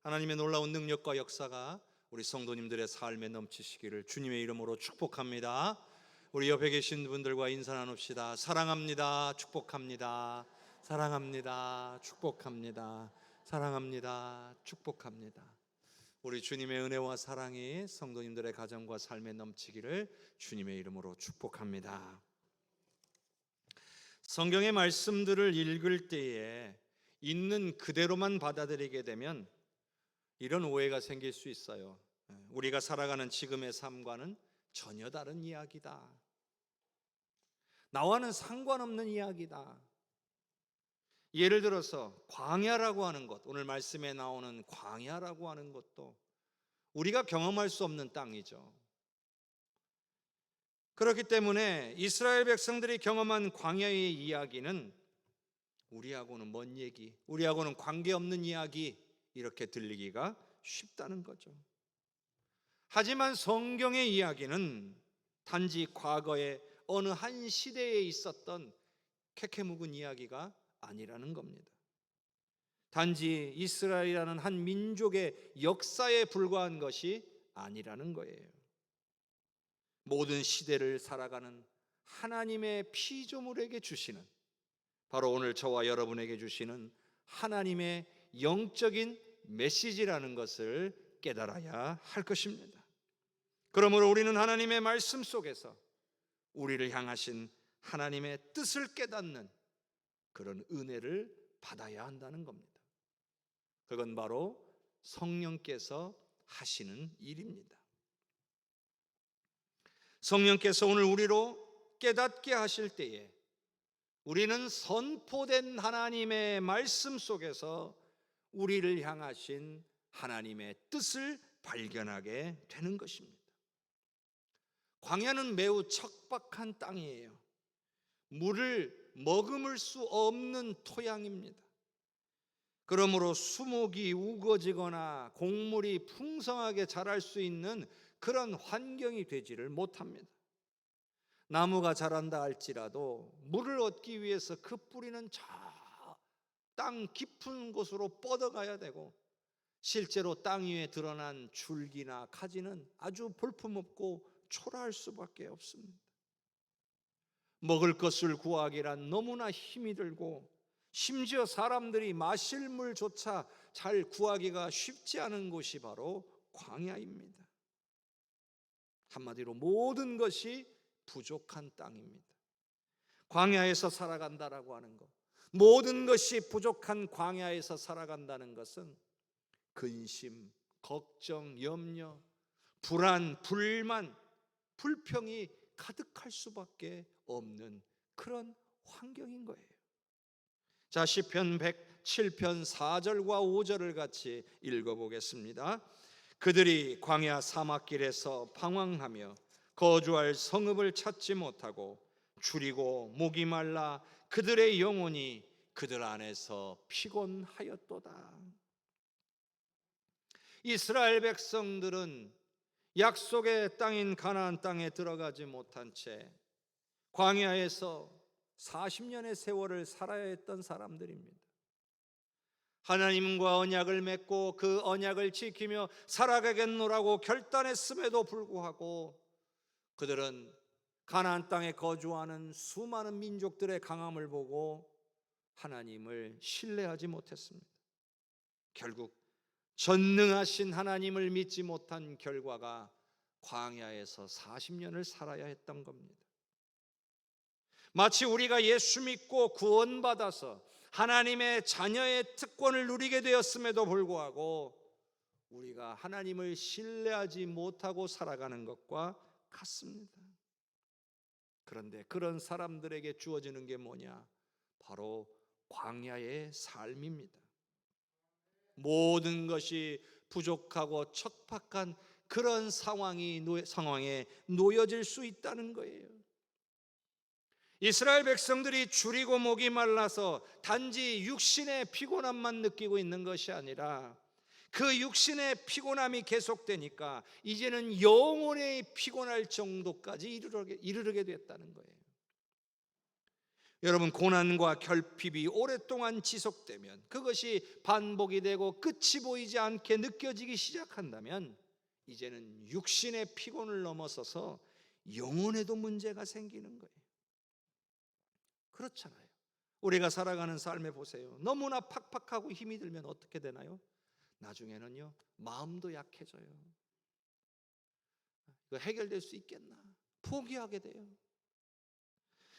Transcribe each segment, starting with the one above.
하나님의 놀라운 능력과 역사가 우리 성도님들의 삶에 넘치시기를 주님의 이름으로 축복합니다. 우리 옆에 계신 분들과 인사 나눕시다. 사랑합니다. 축복합니다. 사랑합니다. 축복합니다. 사랑합니다. 축복합니다. 우리 주님의 은혜와 사랑이 성도님들의 가정과 삶에 넘치기를 주님의 이름으로 축복합니다. 성경의 말씀들을 읽을 때에 있는 그대로만 받아들이게 되면 이런 오해가 생길 수 있어요. 우리가 살아가는 지금의 삶과는 전혀 다른 이야기다. 나와는 상관없는 이야기다. 예를 들어서 광야라고 하는 것, 오늘 말씀에 나오는 광야라고 하는 것도 우리가 경험할 수 없는 땅이죠. 그렇기 때문에 이스라엘 백성들이 경험한 광야의 이야기는 우리하고는 먼 얘기, 우리하고는 관계없는 이야기, 이렇게 들리기가 쉽다는 거죠. 하지만 성경의 이야기는 단지 과거의 어느 한 시대에 있었던 캐캐 묵은 이야기가 아니라는 겁니다. 단지 이스라엘이라는 한 민족의 역사에 불과한 것이 아니라는 거예요. 모든 시대를 살아가는 하나님의 피조물에게 주시는, 바로 오늘 저와 여러분에게 주시는 하나님의 영적인 메시지라는 것을 깨달아야 할 것입니다. 그러므로 우리는 하나님의 말씀 속에서 우리를 향하신 하나님의 뜻을 깨닫는 그런 은혜를 받아야 한다는 겁니다. 그건 바로 성령께서 하시는 일입니다. 성령께서 오늘 우리로 깨닫게 하실 때에 우리는 선포된 하나님의 말씀 속에서 우리를 향하신 하나님의 뜻을 발견하게 되는 것입니다. 광야는 매우 척박한 땅이에요. 물을 머금을 수 없는 토양입니다. 그러므로 수목이 우거지거나 곡물이 풍성하게 자랄 수 있는 그런 환경이 되지를 못합니다. 나무가 자란다 할지라도 물을 얻기 위해서 그 뿌리는 저 땅 깊은 곳으로 뻗어가야 되고, 실제로 땅 위에 드러난 줄기나 가지는 아주 볼품없고 초라할 수밖에 없습니다. 먹을 것을 구하기란 너무나 힘이 들고, 심지어 사람들이 마실 물조차 잘 구하기가 쉽지 않은 곳이 바로 광야입니다. 한마디로 모든 것이 부족한 땅입니다. 광야에서 살아간다라고 하는 것, 모든 것이 부족한 광야에서 살아간다는 것은 근심, 걱정, 염려, 불안, 불만, 불평이 가득할 수밖에 없는 그런 환경인 거예요. 자, 시편 107편 4절과 5절을 같이 읽어보겠습니다. 그들이 광야 사막길에서 방황하며 거주할 성읍을 찾지 못하고 줄이고 목이 말라 그들의 영혼이 그들 안에서 피곤하였도다. 이스라엘 백성들은 약속의 땅인 가나안 땅에 들어가지 못한 채 광야에서 40년의 세월을 살아야 했던 사람들입니다. 하나님과 언약을 맺고 그 언약을 지키며 살아가겠노라고 결단했음에도 불구하고 그들은 가나안 땅에 거주하는 수많은 민족들의 강함을 보고 하나님을 신뢰하지 못했습니다. 결국 전능하신 하나님을 믿지 못한 결과가 광야에서 40년을 살아야 했던 겁니다. 마치 우리가 예수 믿고 구원받아서 하나님의 자녀의 특권을 누리게 되었음에도 불구하고 우리가 하나님을 신뢰하지 못하고 살아가는 것과 같습니다. 그런데 그런 사람들에게 주어지는 게 뭐냐? 바로 광야의 삶입니다. 모든 것이 부족하고 척박한 그런 상황에 놓여질 수 있다는 거예요. 이스라엘 백성들이 줄이고 목이 말라서 단지 육신의 피곤함만 느끼고 있는 것이 아니라 그 육신의 피곤함이 계속되니까 이제는 영혼의 피곤할 정도까지 이르게 됐다는 거예요. 여러분, 고난과 결핍이 오랫동안 지속되면, 그것이 반복이 되고 끝이 보이지 않게 느껴지기 시작한다면 이제는 육신의 피곤을 넘어서서 영혼에도 문제가 생기는 거예요. 그렇잖아요. 우리가 살아가는 삶에 보세요. 너무나 팍팍하고 힘이 들면 어떻게 되나요? 나중에는요, 마음도 약해져요. 이거 해결될 수 있겠나? 포기하게 돼요.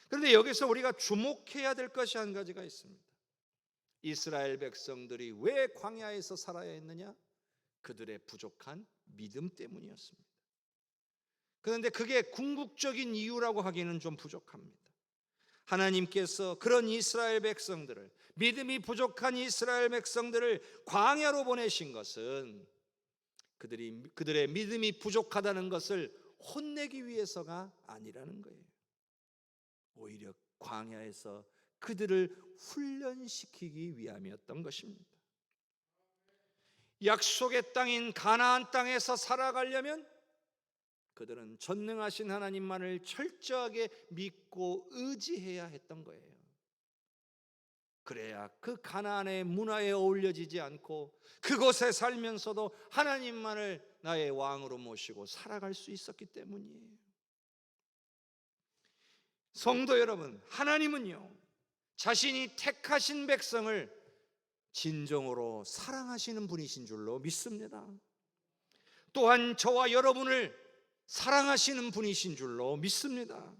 그런데 여기서 우리가 주목해야 될 것이 한 가지가 있습니다. 이스라엘 백성들이 왜 광야에서 살아야 했느냐? 그들의 부족한 믿음 때문이었습니다. 그런데 그게 궁극적인 이유라고 하기는 좀 부족합니다. 하나님께서 그런 이스라엘 백성들을, 믿음이 부족한 이스라엘 백성들을 광야로 보내신 것은 그들의 믿음이 부족하다는 것을 혼내기 위해서가 아니라는 거예요. 오히려 광야에서 그들을 훈련시키기 위함이었던 것입니다. 약속의 땅인 가나안 땅에서 살아가려면 그들은 전능하신 하나님만을 철저하게 믿고 의지해야 했던 거예요. 그래야 그 가나안의 문화에 어울려지지 않고 그곳에 살면서도 하나님만을 나의 왕으로 모시고 살아갈 수 있었기 때문이에요. 성도 여러분, 하나님은요, 자신이 택하신 백성을 진정으로 사랑하시는 분이신 줄로 믿습니다. 또한 저와 여러분을 사랑하시는 분이신 줄로 믿습니다.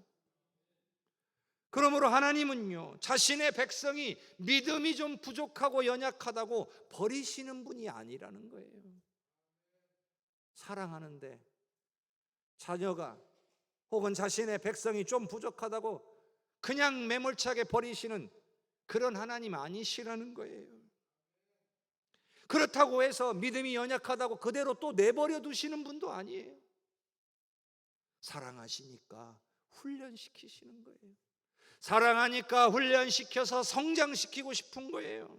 그러므로 하나님은요, 자신의 백성이 믿음이 좀 부족하고 연약하다고 버리시는 분이 아니라는 거예요. 사랑하는데 자녀가 혹은 자신의 백성이 좀 부족하다고 그냥 매몰차게 버리시는 그런 하나님 아니시라는 거예요. 그렇다고 해서 믿음이 연약하다고 그대로 또 내버려 두시는 분도 아니에요. 사랑하시니까 훈련시키시는 거예요. 사랑하니까 훈련시켜서 성장시키고 싶은 거예요.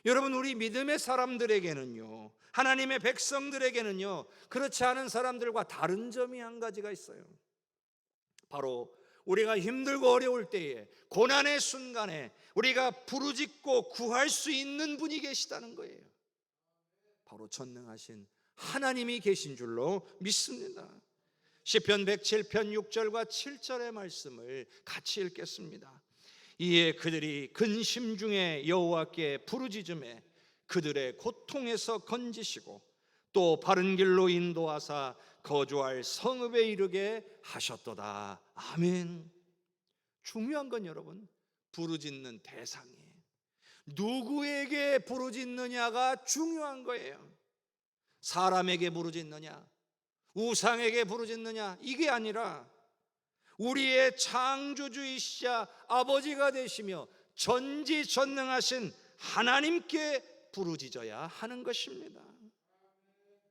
여러분, 우리 믿음의 사람들에게는요, 하나님의 백성들에게는요, 그렇지 않은 사람들과 다른 점이 한 가지가 있어요. 바로 우리가 힘들고 어려울 때에, 고난의 순간에 우리가 부르짖고 구할 수 있는 분이 계시다는 거예요. 바로 전능하신 하나님이 계신 줄로 믿습니다. 시편 107편 6절과 7절의 말씀을 같이 읽겠습니다. 이에 그들이 근심 중에 여호와께 부르짖음에 그들의 고통에서 건지시고 또 바른 길로 인도하사 거주할 성읍에 이르게 하셨도다. 아멘. 중요한 건 여러분, 부르짖는 대상이에요. 누구에게 부르짖느냐가 중요한 거예요. 사람에게 부르짖느냐, 우상에게 부르짖느냐, 이게 아니라 우리의 창조주이시자 아버지가 되시며 전지전능하신 하나님께 부르짖어야 하는 것입니다.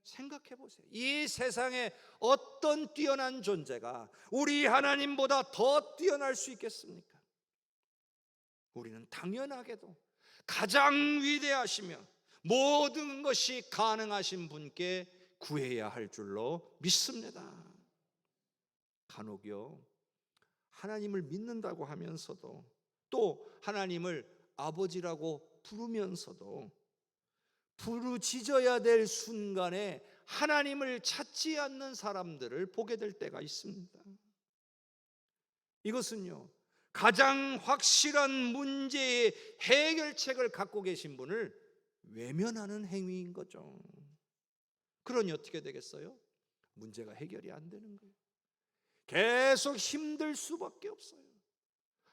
생각해 보세요. 이 세상에 어떤 뛰어난 존재가 우리 하나님보다 더 뛰어날 수 있겠습니까? 우리는 당연하게도 가장 위대하시며 모든 것이 가능하신 분께 구해야 할 줄로 믿습니다. 간혹요, 하나님을 믿는다고 하면서도 또 하나님을 아버지라고 부르면서도 부르짖어야 될 순간에 하나님을 찾지 않는 사람들을 보게 될 때가 있습니다. 이것은요, 가장 확실한 문제의 해결책을 갖고 계신 분을 외면하는 행위인 거죠. 그러니 어떻게 되겠어요? 문제가 해결이 안 되는 거예요. 계속 힘들 수밖에 없어요.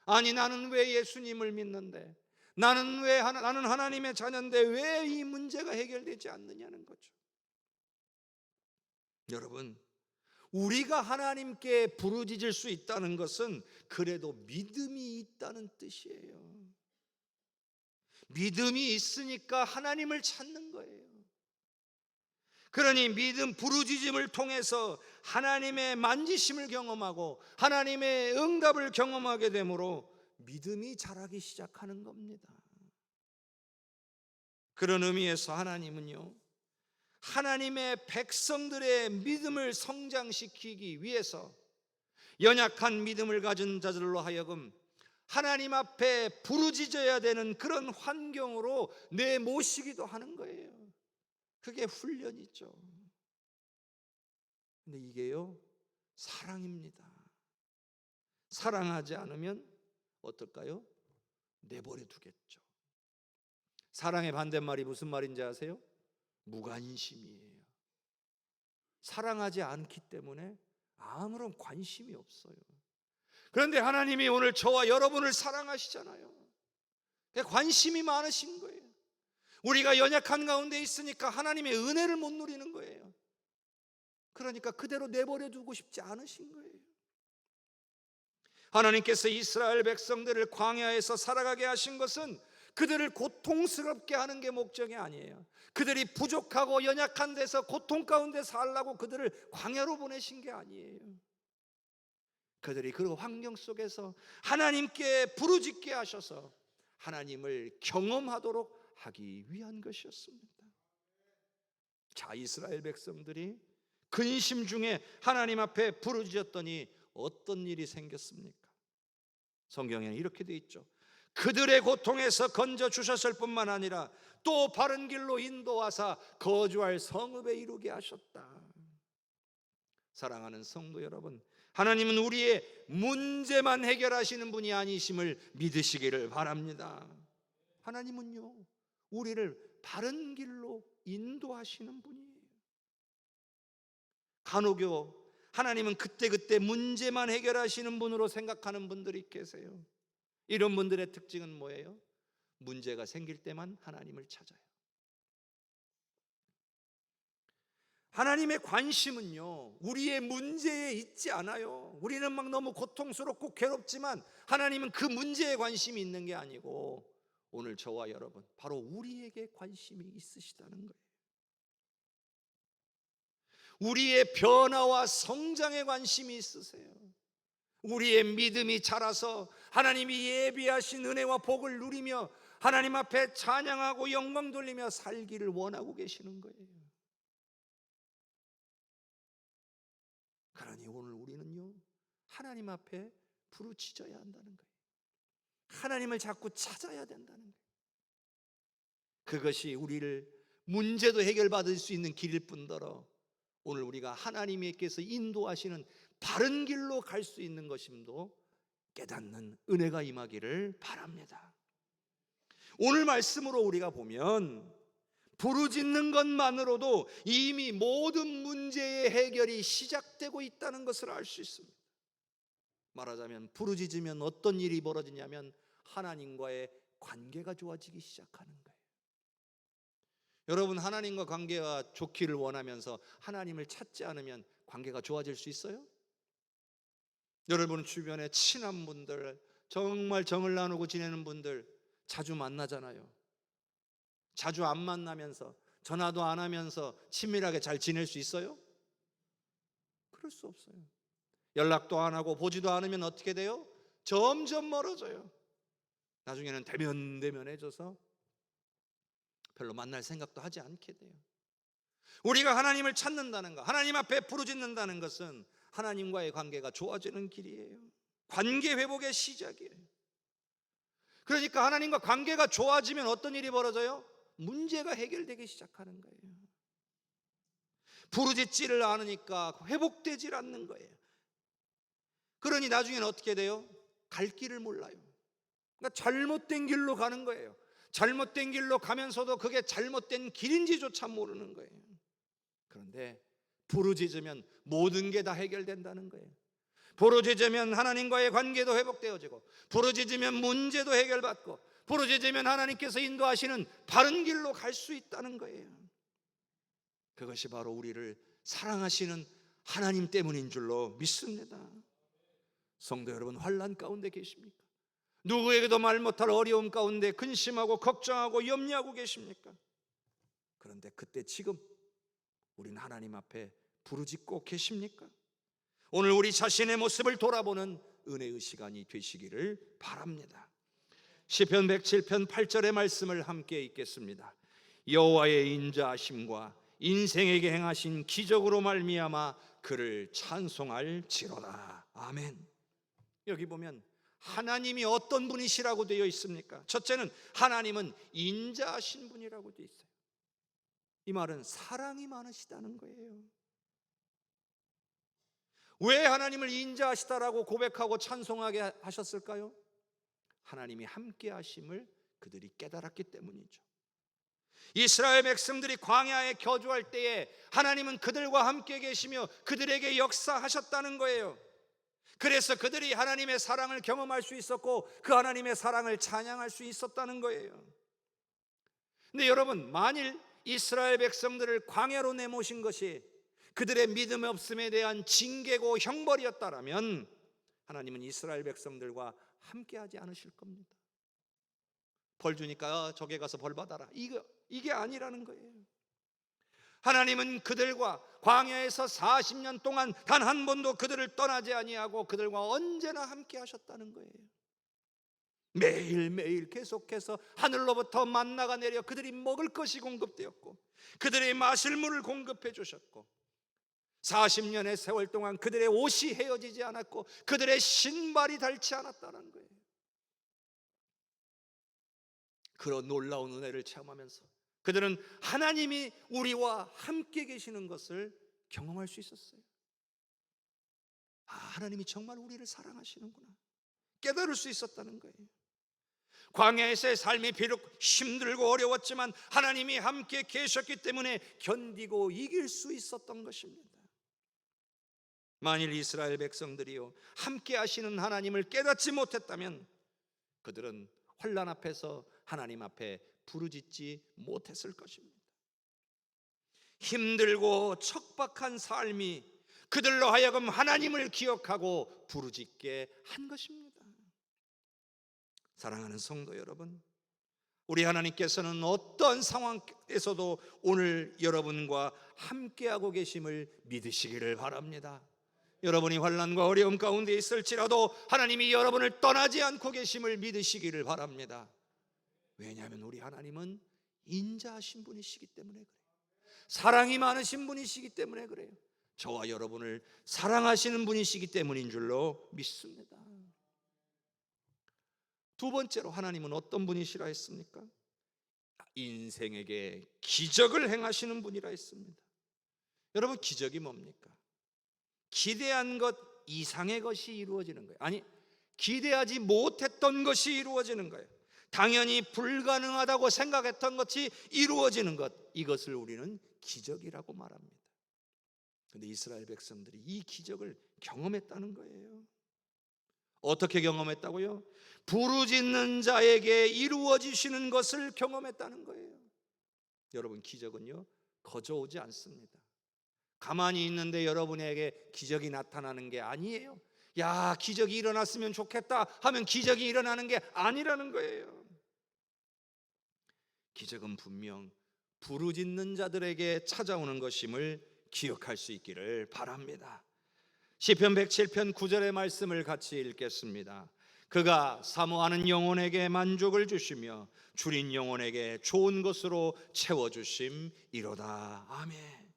아니, 나는 왜 예수님을 믿는데, 나는 하나님의 자녀인데 왜 이 문제가 해결되지 않느냐는 거죠. 여러분, 우리가 하나님께 부르짖을 수 있다는 것은 그래도 믿음이 있다는 뜻이에요. 믿음이 있으니까 하나님을 찾는 거예요. 그러니 믿음, 부르짖음을 통해서 하나님의 만지심을 경험하고 하나님의 응답을 경험하게 되므로 믿음이 자라기 시작하는 겁니다. 그런 의미에서 하나님은요, 하나님의 백성들의 믿음을 성장시키기 위해서 연약한 믿음을 가진 자들로 하여금 하나님 앞에 부르짖어야 되는 그런 환경으로 내모시기도 하는 거예요. 그게 훈련이죠. 근데 이게요, 사랑입니다. 사랑하지 않으면 어떨까요? 내버려 두겠죠. 사랑의 반대말이 무슨 말인지 아세요? 무관심이에요. 사랑하지 않기 때문에 아무런 관심이 없어요. 그런데 하나님이 오늘 저와 여러분을 사랑하시잖아요. 관심이 많으신 거예요. 우리가 연약한 가운데 있으니까 하나님의 은혜를 못 누리는 거예요. 그러니까 그대로 내버려 두고 싶지 않으신 거예요. 하나님께서 이스라엘 백성들을 광야에서 살아가게 하신 것은 그들을 고통스럽게 하는 게 목적이 아니에요. 그들이 부족하고 연약한 데서 고통 가운데 살라고 그들을 광야로 보내신 게 아니에요. 그들이 그 환경 속에서 하나님께 부르짖게 하셔서 하나님을 경험하도록 하기 위한 것이었습니다. 자, 이스라엘 백성들이 근심 중에 하나님 앞에 부르짖었더니 어떤 일이 생겼습니까? 성경에는 이렇게 돼 있죠. 그들의 고통에서 건져 주셨을 뿐만 아니라 또 바른 길로 인도하사 거주할 성읍에 이루게 하셨다. 사랑하는 성도 여러분, 하나님은 우리의 문제만 해결하시는 분이 아니심을 믿으시기를 바랍니다. 하나님은요, 우리를 바른 길로 인도하시는 분이에요. 간혹요, 하나님은 그때그때 문제만 해결하시는 분으로 생각하는 분들이 계세요. 이런 분들의 특징은 뭐예요? 문제가 생길 때만 하나님을 찾아요. 하나님의 관심은요, 우리의 문제에 있지 않아요. 우리는 막 너무 고통스럽고 괴롭지만 하나님은 그 문제에 관심이 있는 게 아니고 오늘 저와 여러분, 바로 우리에게 관심이 있으시다는 거예요. 우리의 변화와 성장에 관심이 있으세요. 우리의 믿음이 자라서 하나님이 예비하신 은혜와 복을 누리며 하나님 앞에 찬양하고 영광 돌리며 살기를 원하고 계시는 거예요. 그러니 오늘 우리는요, 하나님 앞에 부르짖어야 한다는 거예요. 하나님을 자꾸 찾아야 된다는 거예요. 그것이 우리를 문제도 해결받을 수 있는 길일 뿐더러 오늘 우리가 하나님께서 인도하시는 바른 길로 갈 수 있는 것임도 깨닫는 은혜가 임하기를 바랍니다. 오늘 말씀으로 우리가 보면 부르짖는 것만으로도 이미 모든 문제의 해결이 시작되고 있다는 것을 알 수 있습니다. 말하자면 부르짖으면 어떤 일이 벌어지냐면 하나님과의 관계가 좋아지기 시작하는 거예요. 여러분, 하나님과 관계가 좋기를 원하면서 하나님을 찾지 않으면 관계가 좋아질 수 있어요? 여러분 주변에 친한 분들, 정말 정을 나누고 지내는 분들 자주 만나잖아요. 자주 안 만나면서 전화도 안 하면서 친밀하게 잘 지낼 수 있어요? 그럴 수 없어요. 연락도 안 하고 보지도 않으면 어떻게 돼요? 점점 멀어져요. 나중에는 대면대면해져서 별로 만날 생각도 하지 않게 돼요. 우리가 하나님을 찾는다는 것, 하나님 앞에 부르짖는다는 것은 하나님과의 관계가 좋아지는 길이에요. 관계 회복의 시작이에요. 그러니까 하나님과 관계가 좋아지면 어떤 일이 벌어져요? 문제가 해결되기 시작하는 거예요. 부르짖지를 않으니까 회복되질 않는 거예요. 그러니 나중에는 어떻게 돼요? 갈 길을 몰라요. 그러니까 잘못된 길로 가는 거예요. 잘못된 길로 가면서도 그게 잘못된 길인지조차 모르는 거예요. 그런데 부르짖으면 모든 게 다 해결된다는 거예요. 부르짖으면 하나님과의 관계도 회복되어지고, 부르짖으면 문제도 해결받고, 부르짖으면 하나님께서 인도하시는 바른 길로 갈 수 있다는 거예요. 그것이 바로 우리를 사랑하시는 하나님 때문인 줄로 믿습니다. 성도 여러분, 환난 가운데 계십니까? 누구에게도 말 못할 어려움 가운데 근심하고 걱정하고 염려하고 계십니까? 그런데 그때 지금 우리는 하나님 앞에 부르짖고 계십니까? 오늘 우리 자신의 모습을 돌아보는 은혜의 시간이 되시기를 바랍니다. 시편 107편 8절의 말씀을 함께 읽겠습니다. 여호와의 인자하심과 인생에게 행하신 기적으로 말미암아 그를 찬송할지로다. 아멘. 여기 보면 하나님이 어떤 분이시라고 되어 있습니까? 첫째는 하나님은 인자하신 분이라고 되어 있어요. 이 말은 사랑이 많으시다는 거예요. 왜 하나님을 인자하시다라고 고백하고 찬송하게 하셨을까요? 하나님이 함께 하심을 그들이 깨달았기 때문이죠. 이스라엘 백성들이 광야에 거주할 때에 하나님은 그들과 함께 계시며 그들에게 역사하셨다는 거예요. 그래서 그들이 하나님의 사랑을 경험할 수 있었고 그 하나님의 사랑을 찬양할 수 있었다는 거예요. 근데 여러분, 만일 이스라엘 백성들을 광야로 내모신 것이 그들의 믿음의 없음에 대한 징계고 형벌이었다라면 하나님은 이스라엘 백성들과 함께하지 않으실 겁니다. 벌 주니까 저기 가서 벌 받아라, 이게 아니라는 거예요. 하나님은 그들과 광야에서 40년 동안 단 한 번도 그들을 떠나지 아니하고 그들과 언제나 함께 하셨다는 거예요. 매일매일 계속해서 하늘로부터 만나가 내려 그들이 먹을 것이 공급되었고 그들의 마실 물을 공급해 주셨고 40년의 세월 동안 그들의 옷이 헤어지지 않았고 그들의 신발이 닳지 않았다는 거예요. 그런 놀라운 은혜를 체험하면서 그들은 하나님이 우리와 함께 계시는 것을 경험할 수 있었어요. 하나님이 정말 우리를 사랑하시는구나 깨달을 수 있었다는 거예요. 광야에서의 삶이 비록 힘들고 어려웠지만 하나님이 함께 계셨기 때문에 견디고 이길 수 있었던 것입니다. 만일 이스라엘 백성들이요 함께 하시는 하나님을 깨닫지 못했다면 그들은 환난 앞에서 하나님 앞에 부르짖지 못했을 것입니다. 힘들고 척박한 삶이 그들로 하여금 하나님을 기억하고 부르짖게 한 것입니다. 사랑하는 성도 여러분, 우리 하나님께서는 어떤 상황에서도 오늘 여러분과 함께하고 계심을 믿으시기를 바랍니다. 여러분이 환난과 어려움 가운데 있을지라도 하나님이 여러분을 떠나지 않고 계심을 믿으시기를 바랍니다. 왜냐하면 우리 하나님은 인자하신 분이시기 때문에 그래요. 사랑이 많으신 분이시기 때문에 그래요. 저와 여러분을 사랑하시는 분이시기 때문인 줄로 믿습니다. 두 번째로 하나님은 어떤 분이시라 했습니까? 인생에게 기적을 행하시는 분이라 했습니다. 여러분, 기적이 뭡니까? 기대한 것 이상의 것이 이루어지는 거예요. 아니, 기대하지 못했던 것이 이루어지는 거예요. 당연히 불가능하다고 생각했던 것이 이루어지는 것, 이것을 우리는 기적이라고 말합니다. 그런데 이스라엘 백성들이 이 기적을 경험했다는 거예요. 어떻게 경험했다고요? 부르짖는 자에게 이루어지시는 것을 경험했다는 거예요. 여러분, 기적은요 거저오지 않습니다. 가만히 있는데 여러분에게 기적이 나타나는 게 아니에요. 야, 기적이 일어났으면 좋겠다 하면 기적이 일어나는 게 아니라는 거예요. 기적은 분명 부르짖는 자들에게 찾아오는 것임을 기억할 수 있기를 바랍니다. 시편 107편 9절의 말씀을 같이 읽겠습니다. 그가 사모하는 영혼에게 만족을 주시며 줄인 영혼에게 좋은 것으로 채워주심이로다. 아멘.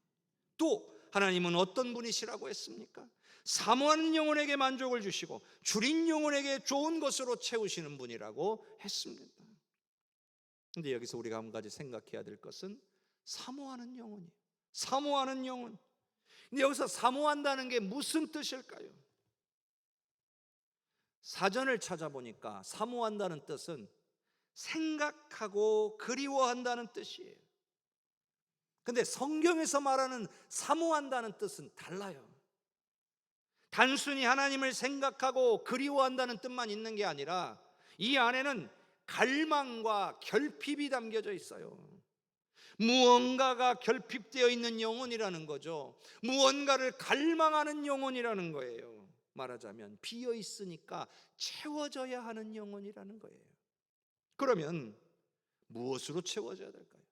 또 하나님은 어떤 분이시라고 했습니까? 사모하는 영혼에게 만족을 주시고 줄인 영혼에게 좋은 것으로 채우시는 분이라고 했습니다. 근데 여기서 우리가 한 가지 생각해야 될 것은 사모하는 영혼이에요. 사모하는 영혼. 근데 여기서 사모한다는 게 무슨 뜻일까요? 사전을 찾아보니까 사모한다는 뜻은 생각하고 그리워한다는 뜻이에요. 근데 성경에서 말하는 사모한다는 뜻은 달라요. 단순히 하나님을 생각하고 그리워한다는 뜻만 있는 게 아니라 이 안에는 갈망과 결핍이 담겨져 있어요. 무언가가 결핍되어 있는 영혼이라는 거죠. 무언가를 갈망하는 영혼이라는 거예요. 말하자면 비어 있으니까 채워져야 하는 영혼이라는 거예요. 그러면 무엇으로 채워져야 될까요?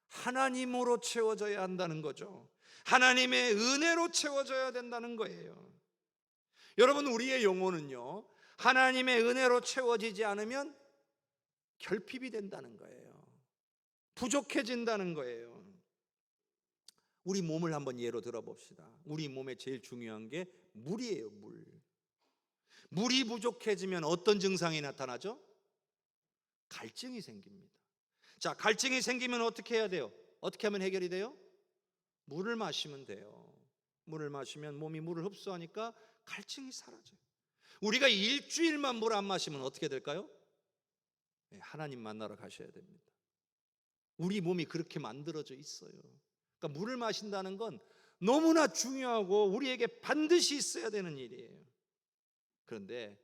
하나님으로 채워져야 한다는 거죠. 하나님의 은혜로 채워져야 된다는 거예요. 여러분, 우리의 영혼은요 하나님의 은혜로 채워지지 않으면 결핍이 된다는 거예요. 부족해진다는 거예요. 우리 몸을 한번 예로 들어봅시다. 우리 몸에 제일 중요한 게 물이에요. 물이 부족해지면 어떤 증상이 나타나죠? 갈증이 생깁니다. 자, 갈증이 생기면 어떻게 해야 돼요? 어떻게 하면 해결이 돼요? 물을 마시면 돼요. 물을 마시면 몸이 물을 흡수하니까 갈증이 사라져요. 우리가 일주일만 물 안 마시면 어떻게 될까요? 하나님 만나러 가셔야 됩니다. 우리 몸이 그렇게 만들어져 있어요. 그러니까 물을 마신다는 건 너무나 중요하고 우리에게 반드시 있어야 되는 일이에요. 그런데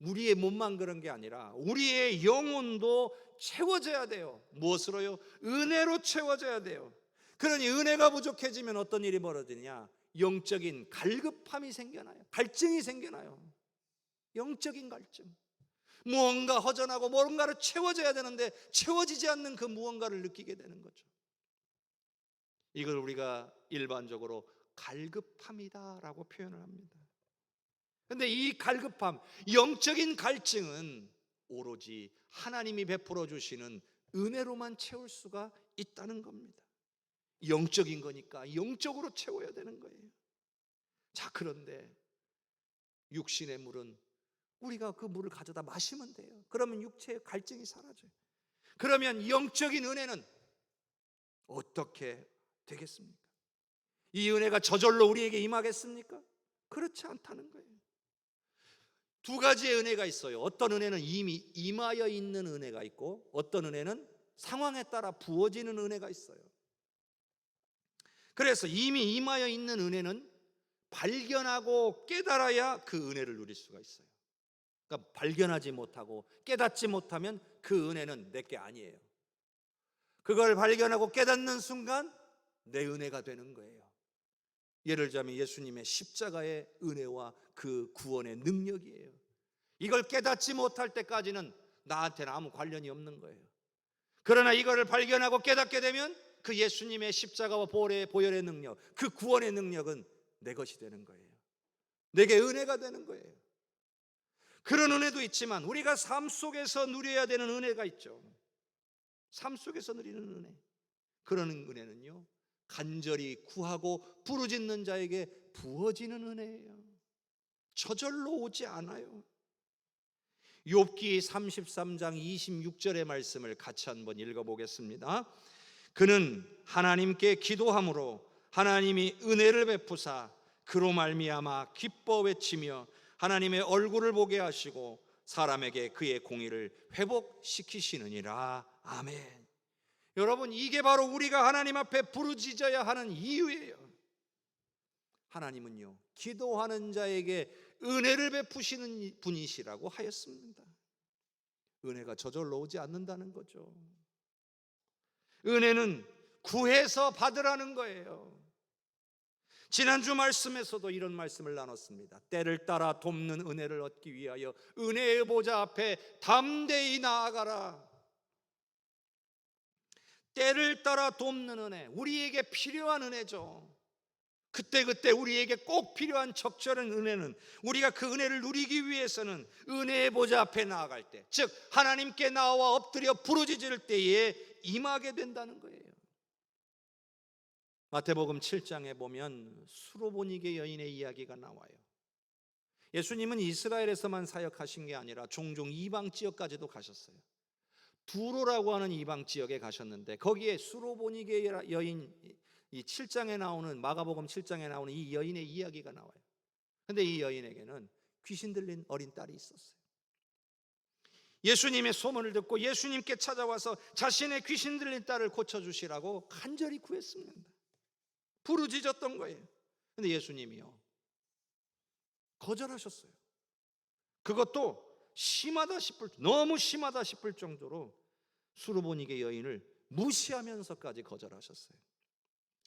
우리의 몸만 그런 게 아니라 우리의 영혼도 채워져야 돼요. 무엇으로요? 은혜로 채워져야 돼요. 그러니 은혜가 부족해지면 어떤 일이 벌어지냐? 영적인 갈급함이 생겨나요. 갈증이 생겨나요. 영적인 갈증. 무언가 허전하고 무언가를 채워져야 되는데 채워지지 않는 그 무언가를 느끼게 되는 거죠. 이걸 우리가 일반적으로 갈급함이다라고 표현을 합니다. 그런데 이 갈급함, 영적인 갈증은 오로지 하나님이 베풀어 주시는 은혜로만 채울 수가 있다는 겁니다. 영적인 거니까 영적으로 채워야 되는 거예요. 자, 그런데 육신의 물은 우리가 그 물을 가져다 마시면 돼요. 그러면 육체의 갈증이 사라져요. 그러면 영적인 은혜는 어떻게 되겠습니까? 이 은혜가 저절로 우리에게 임하겠습니까? 그렇지 않다는 거예요. 두 가지의 은혜가 있어요. 어떤 은혜는 이미 임하여 있는 은혜가 있고 어떤 은혜는 상황에 따라 부어지는 은혜가 있어요. 그래서 이미 임하여 있는 은혜는 발견하고 깨달아야 그 은혜를 누릴 수가 있어요. 그러니까 발견하지 못하고 깨닫지 못하면 그 은혜는 내게 아니에요. 그걸 발견하고 깨닫는 순간 내 은혜가 되는 거예요. 예를 들자면 예수님의 십자가의 은혜와 그 구원의 능력이에요. 이걸 깨닫지 못할 때까지는 나한테는 아무 관련이 없는 거예요. 그러나 이거를 발견하고 깨닫게 되면 그 예수님의 십자가와 보혈의 능력, 그 구원의 능력은 내 것이 되는 거예요. 내게 은혜가 되는 거예요. 그런 은혜도 있지만 우리가 삶 속에서 누려야 되는 은혜가 있죠. 삶 속에서 누리는 은혜. 그런 은혜는요, 간절히 구하고 부르짖는 자에게 부어지는 은혜예요. 저절로 오지 않아요. 욥기 33장 26절의 말씀을 같이 한번 읽어보겠습니다. 그는 하나님께 기도함으로 하나님이 은혜를 베푸사 그로 말미암아 기뻐 외치며 하나님의 얼굴을 보게 하시고 사람에게 그의 공의를 회복시키시느니라. 아멘. 여러분, 이게 바로 우리가 하나님 앞에 부르짖어야 하는 이유예요. 하나님은요, 기도하는 자에게 은혜를 베푸시는 분이시라고 하였습니다. 은혜가 저절로 오지 않는다는 거죠. 은혜는 구해서 받으라는 거예요. 지난주 말씀에서도 이런 말씀을 나눴습니다. 때를 따라 돕는 은혜를 얻기 위하여 은혜의 보좌 앞에 담대히 나아가라. 때를 따라 돕는 은혜, 우리에게 필요한 은혜죠. 그때그때 우리에게 꼭 필요한 적절한 은혜는, 우리가 그 은혜를 누리기 위해서는 은혜의 보좌 앞에 나아갈 때, 즉 하나님께 나와 엎드려 부르짖을 때에 임하게 된다는 거예요. 마태복음 7장에 보면 수로보니게 여인의 이야기가 나와요. 예수님은 이스라엘에서만 사역하신 게 아니라 종종 이방 지역까지도 가셨어요. 두로라고 하는 이방 지역에 가셨는데 거기에 수로보니게 여인, 이 7장에 나오는, 마가복음 7장에 나오는 이 여인의 이야기가 나와요. 근데 이 여인에게는 귀신 들린 어린 딸이 있었어요. 예수님의 소문을 듣고 예수님께 찾아와서 자신의 귀신 들린 딸을 고쳐주시라고 간절히 구했습니다. 부르짖었던 거예요. 근데 예수님이요, 거절하셨어요. 그것도 심하다 싶을, 너무 심하다 싶을 정도로 수르보니게 여인을 무시하면서까지 거절하셨어요.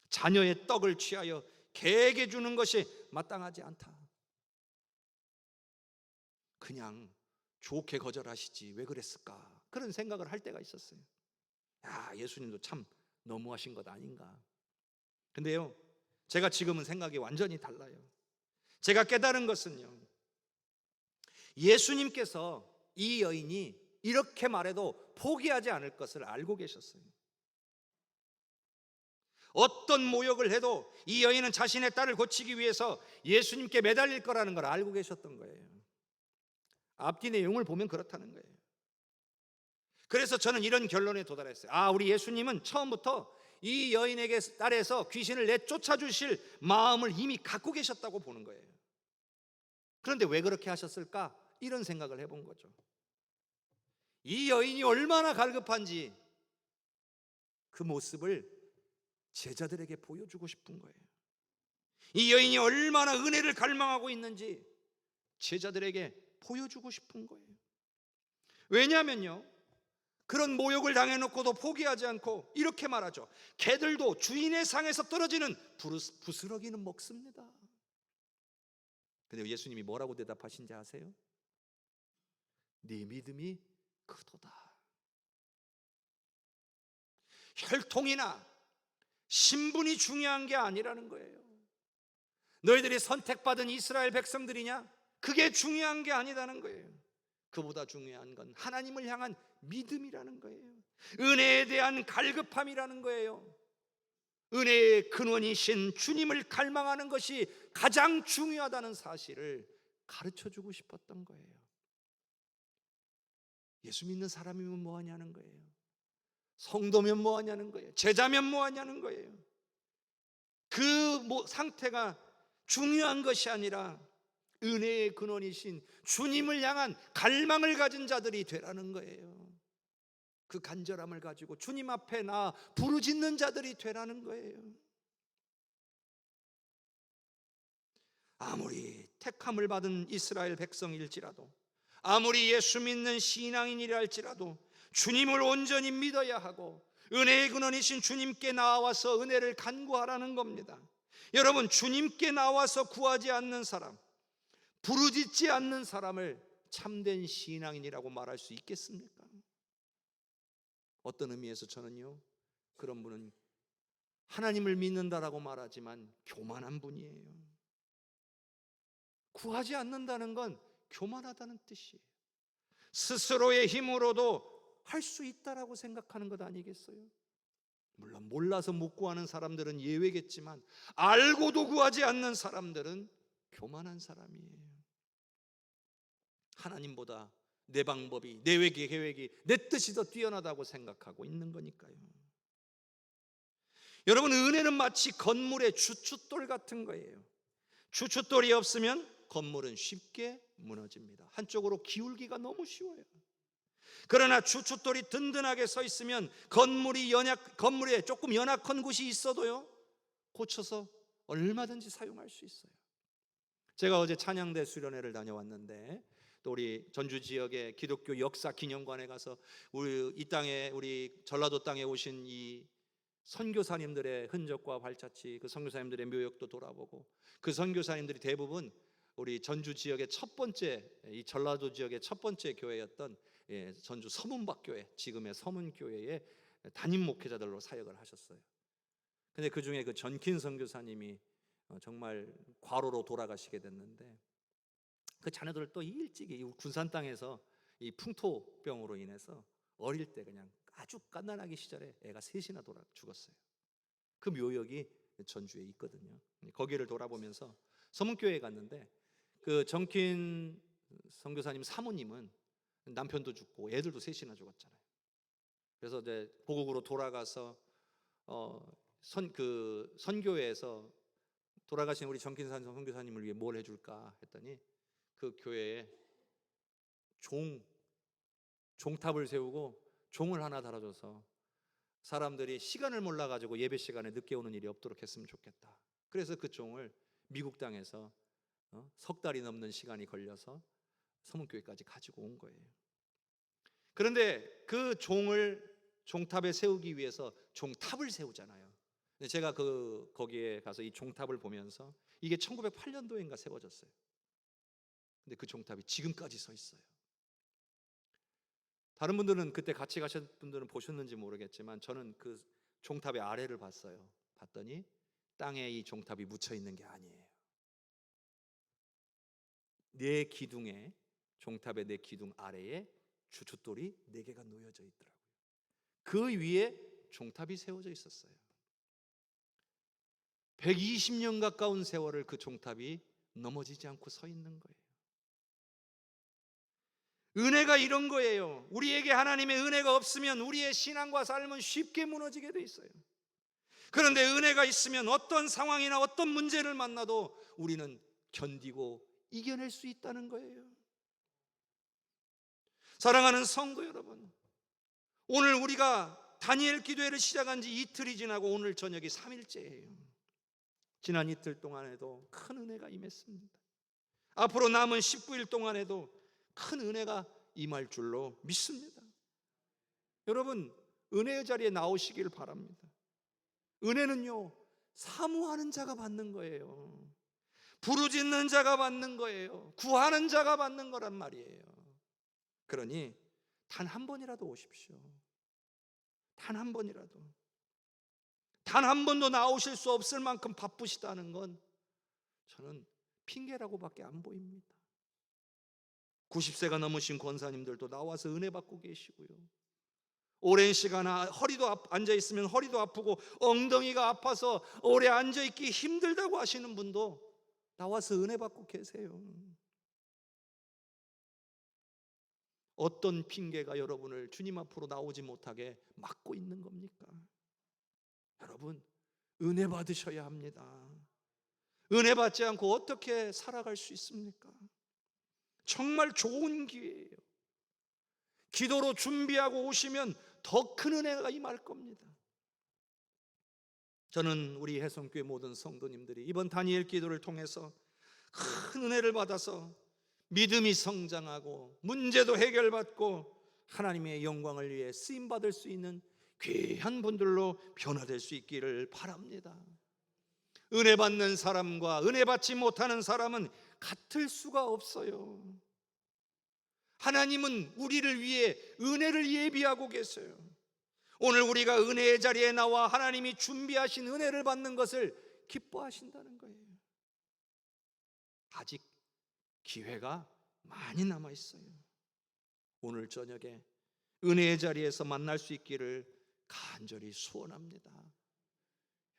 자녀의 떡을 취하여 개에게 주는 것이 마땅하지 않다. 그냥 좋게 거절하시지 왜 그랬을까, 그런 생각을 할 때가 있었어요. 야, 예수님도 참 너무하신 것 아닌가. 근데요, 제가 지금은 생각이 완전히 달라요. 제가 깨달은 것은요, 예수님께서 이 여인이 이렇게 말해도 포기하지 않을 것을 알고 계셨어요. 어떤 모욕을 해도 이 여인은 자신의 딸을 고치기 위해서 예수님께 매달릴 거라는 걸 알고 계셨던 거예요. 앞뒤 내용을 보면 그렇다는 거예요. 그래서 저는 이런 결론에 도달했어요. 우리 예수님은 처음부터 이 여인에게 딸에서 귀신을 내쫓아 주실 마음을 이미 갖고 계셨다고 보는 거예요. 그런데 왜 그렇게 하셨을까? 이런 생각을 해본 거죠. 이 여인이 얼마나 갈급한지 그 모습을 제자들에게 보여주고 싶은 거예요. 이 여인이 얼마나 은혜를 갈망하고 있는지 제자들에게 보여주고 싶은 거예요. 왜냐하면요, 그런 모욕을 당해놓고도 포기하지 않고 이렇게 말하죠. 개들도 주인의 상에서 떨어지는 부스러기는 먹습니다. 근데 예수님이 뭐라고 대답하신지 아세요? 네 믿음이 크도다. 혈통이나 신분이 중요한 게 아니라는 거예요. 너희들이 선택받은 이스라엘 백성들이냐? 그게 중요한 게 아니라는 거예요. 그보다 중요한 건 하나님을 향한 믿음이라는 거예요. 은혜에 대한 갈급함이라는 거예요. 은혜의 근원이신 주님을 갈망하는 것이 가장 중요하다는 사실을 가르쳐주고 싶었던 거예요. 예수 믿는 사람이면 뭐하냐는 거예요. 성도면 뭐하냐는 거예요. 제자면 뭐하냐는 거예요. 그 상태가 중요한 것이 아니라 은혜의 근원이신 주님을 향한 갈망을 가진 자들이 되라는 거예요. 그 간절함을 가지고 주님 앞에 나 부르짖는 자들이 되라는 거예요. 아무리 택함을 받은 이스라엘 백성일지라도, 아무리 예수 믿는 신앙인이라 할지라도 주님을 온전히 믿어야 하고 은혜의 근원이신 주님께 나와서 은혜를 간구하라는 겁니다. 여러분, 주님께 나와서 구하지 않는 사람, 부르짖지 않는 사람을 참된 신앙인이라고 말할 수 있겠습니까? 어떤 의미에서 저는요, 그런 분은 하나님을 믿는다라고 말하지만 교만한 분이에요. 구하지 않는다는 건 교만하다는 뜻이에요. 스스로의 힘으로도 할 수 있다라고 생각하는 것 아니겠어요? 물론 몰라서 못 구하는 사람들은 예외겠지만 알고도 구하지 않는 사람들은 교만한 사람이에요. 하나님보다 내 방법이, 내 계획이, 내 뜻이 더 뛰어나다고 생각하고 있는 거니까요. 여러분, 은혜는 마치 건물의 주춧돌 같은 거예요. 주춧돌이 없으면 건물은 쉽게 무너집니다. 한쪽으로 기울기가 너무 쉬워요. 그러나 주춧돌이 든든하게 서 있으면 건물에 조금 연약한 곳이 있어도요, 고쳐서 얼마든지 사용할 수 있어요. 제가 어제 찬양대 수련회를 다녀왔는데, 또 우리 전주 지역의 기독교 역사 기념관에 가서 이 땅에, 우리 전라도 땅에 오신 이 선교사님들의 흔적과 발자취, 그 선교사님들의 묘역도 돌아보고, 그 선교사님들이 대부분 우리 전주 지역의 첫 번째, 이 전라도 지역의 첫 번째 교회였던 전주 서문박교회, 지금의 서문교회의 담임 목회자들로 사역을 하셨어요. 근데 그 중에 그 전킨 선교사님이 정말 과로로 돌아가시게 됐는데, 그 자녀들을 또 일찍이 군산 땅에서 이 풍토병으로 인해서 어릴 때 그냥 아주 갓난아기 시절에 애가 셋이나 죽었어요. 그 묘역이 전주에 있거든요. 거기를 돌아보면서 서문교회에 갔는데, 그 전킨 선교사님 사모님은 남편도 죽고 애들도 셋이나 죽었잖아요. 그래서 이제 고국으로 돌아가서 선교회에서 돌아가신 우리 전킨 선교사님을 위해 뭘 해줄까 했더니 그 교회에 종탑을 세우고 종을 하나 달아줘서 사람들이 시간을 몰라가지고 예배 시간에 늦게 오는 일이 없도록 했으면 좋겠다. 그래서 그 종을 미국 땅에서 석 달이 넘는 시간이 걸려서 서문교회까지 가지고 온 거예요. 그런데 그 종탑에 세우기 위해서 종탑을 세우잖아요. 근데 제가 거기에 가서 이 종탑을 보면서 이게 1908년도인가 세워졌어요. 근데 그 종탑이 지금까지 서 있어요. 다른 분들은 그때 같이 가신 분들은 보셨는지 모르겠지만 저는 그 종탑의 아래를 봤어요. 봤더니 땅에 이 종탑이 묻혀 있는 게 아니에요. 내 기둥에, 종탑의 내 기둥 아래에 주춧돌이 4개가 놓여져 있더라고요. 그 위에 종탑이 세워져 있었어요. 120년 가까운 세월을 그 종탑이 넘어지지 않고 서 있는 거예요. 은혜가 이런 거예요. 우리에게 하나님의 은혜가 없으면 우리의 신앙과 삶은 쉽게 무너지게 돼 있어요. 그런데 은혜가 있으면 어떤 상황이나 어떤 문제를 만나도 우리는 견디고 이겨낼 수 있다는 거예요. 사랑하는 성도 여러분, 오늘 우리가 다니엘 기도회를 시작한 지 이틀이 지나고 오늘 저녁이 3일째예요. 지난 이틀 동안에도 큰 은혜가 임했습니다. 앞으로 남은 19일 동안에도 큰 은혜가 임할 줄로 믿습니다. 여러분, 은혜의 자리에 나오시길 바랍니다. 은혜는요, 사모하는 자가 받는 거예요. 부르짖는 자가 받는 거예요. 구하는 자가 받는 거란 말이에요. 그러니 단 한 번이라도 오십시오. 단 한 번이라도. 단 한 번도 나오실 수 없을 만큼 바쁘시다는 건 저는 핑계라고밖에 안 보입니다. 90세가 넘으신 권사님들도 나와서 은혜 받고 계시고요. 오랜 시간 허리도 앉아있으면 허리도 아프고 엉덩이가 아파서 오래 앉아있기 힘들다고 하시는 분도 나와서 은혜 받고 계세요. 어떤 핑계가 여러분을 주님 앞으로 나오지 못하게 막고 있는 겁니까? 여러분, 은혜 받으셔야 합니다. 은혜 받지 않고 어떻게 살아갈 수 있습니까? 정말 좋은 기회예요. 기도로 준비하고 오시면 더 큰 은혜가 임할 겁니다. 저는 우리 해성교회 모든 성도님들이 이번 다니엘 기도를 통해서 큰 은혜를 받아서 믿음이 성장하고 문제도 해결받고 하나님의 영광을 위해 쓰임받을 수 있는 귀한 분들로 변화될 수 있기를 바랍니다. 은혜 받는 사람과 은혜 받지 못하는 사람은 같을 수가 없어요. 하나님은 우리를 위해 은혜를 예비하고 계세요. 오늘 우리가 은혜의 자리에 나와 하나님이 준비하신 은혜를 받는 것을 기뻐하신다는 거예요. 아직 기회가 많이 남아 있어요. 오늘 저녁에 은혜의 자리에서 만날 수 있기를 간절히 소원합니다.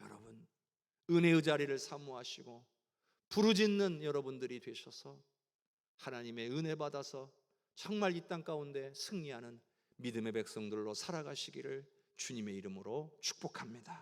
여러분, 은혜의 자리를 사모하시고 부르짖는 여러분들이 되셔서 하나님의 은혜 받아서 정말 이 땅 가운데 승리하는 믿음의 백성들로 살아가시기를 주님의 이름으로 축복합니다.